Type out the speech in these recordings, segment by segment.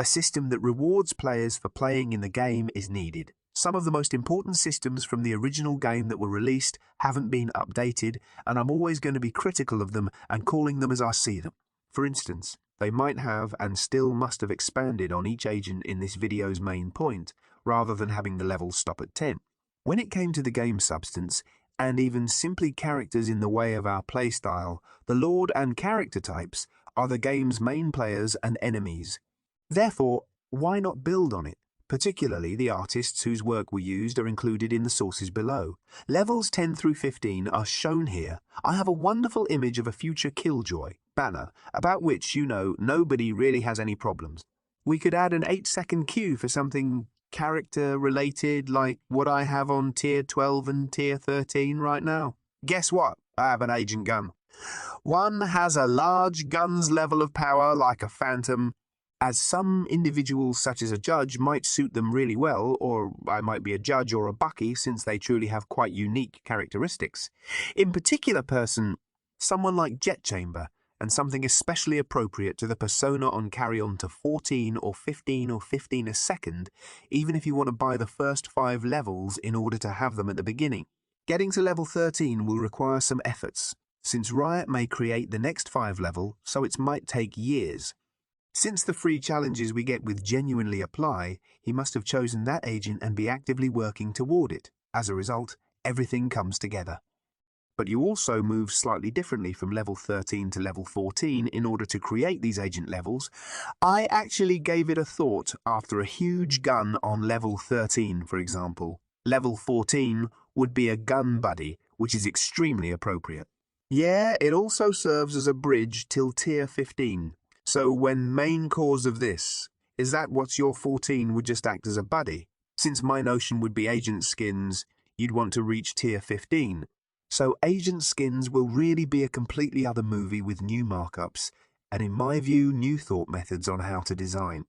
A system that rewards players for playing in the game is needed. Some of the most important systems from the original game that were released haven't been updated, and I'm always going to be critical of them and calling them as I see them. For instance, they might have and still must have expanded on each agent in this video's main point, rather than having the levels stop at 10. When it came to the game substance, and even simply characters in the way of our playstyle, the Lord and character types are the game's main players and enemies. Therefore, why not build on it? Particularly the artists whose work we used are included in the sources below. Levels 10 through 15 are shown here. I have a wonderful image of a future Killjoy banner, about which you know nobody really has any problems. We could add an 8-second cue for something character-related like what I have on Tier 12 and Tier 13 right now. Guess what? I have an agent gun. One has a large gun's level of power like a phantom, as some individuals such as a judge might suit them really well, or I might be a judge or a Bucky since they truly have quite unique characteristics. In particular person, someone like Jet Chamber, and something especially appropriate to the persona on Carry On to 14 or 15 or 15 a second, even if you want to buy the first 5 levels in order to have them at the beginning. Getting to level 13 will require some efforts, since Riot may create the next 5 level, so it might take years. Since the free challenges we get with genuinely apply, he must have chosen that agent and be actively working toward it. As a result, everything comes together. But you also move slightly differently from level 13 to level 14 in order to create these agent levels. I actually gave it a thought after a huge gun on level 13, for example. Level 14 would be a gun buddy, which is extremely appropriate. Yeah, it also serves as a bridge till tier 15. So when main cause of this, is that what's your 14 would just act as a buddy? Since my notion would be agent skins, you'd want to reach tier 15. So agent skins will really be a completely other movie with new markups, and in my view, new thought methods on how to design.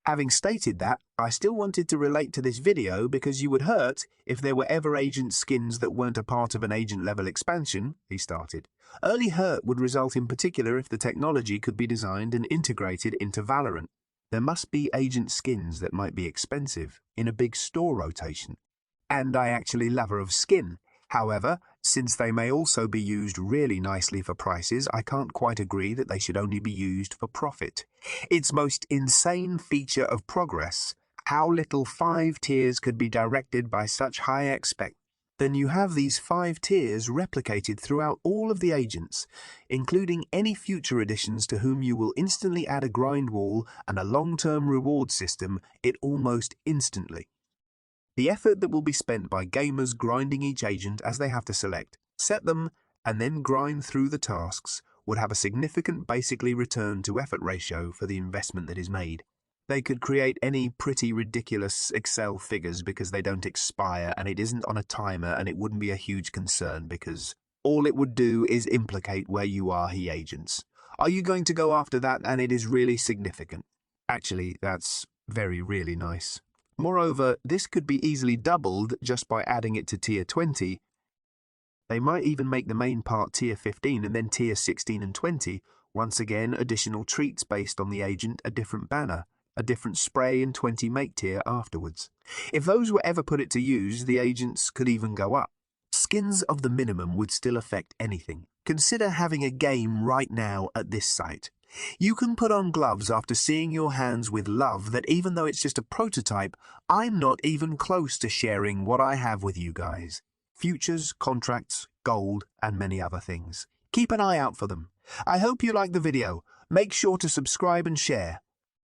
Having stated that, I still wanted to relate to this video because you would hurt if there were ever agent skins that weren't a part of an agent level expansion, he started. Early hurt would result in particular if the technology could be designed and integrated into Valorant. There must be agent skins that might be expensive in a big store rotation. And I actually lover of skin. However, since they may also be used really nicely for prices, I can't quite agree that they should only be used for profit. Its most insane feature of progress, how little 5 tiers could be directed by such high expect. Then you have these 5 tiers replicated throughout all of the agents, including any future additions to whom you will instantly add a grind wall and a long-term reward system almost instantly. The effort that will be spent by gamers grinding each agent as they have to select, set them, and then grind through the tasks would have a significant basically return to effort ratio for the investment that is made. They could create any pretty ridiculous Excel figures because they don't expire and it isn't on a timer, and it wouldn't be a huge concern because all it would do is implicate where you are, he agents. Are you going to go after that? And it is really significant. Actually, that's really nice. Moreover, this could be easily doubled just by adding it to tier 20. They might even make the main part tier 15 and then tier 16 and 20. Once again, additional treats based on the agent, a different banner, a different spray and 20 make tier afterwards. If those were ever put it to use, the agents could even go up. Skins of the minimum would still affect anything. Consider having a game right now at this site. You can put on gloves after seeing your hands with love that even though it's just a prototype, I'm not even close to sharing what I have with you guys. Futures, contracts, gold, and many other things. Keep an eye out for them. I hope you like the video. Make sure to subscribe and share.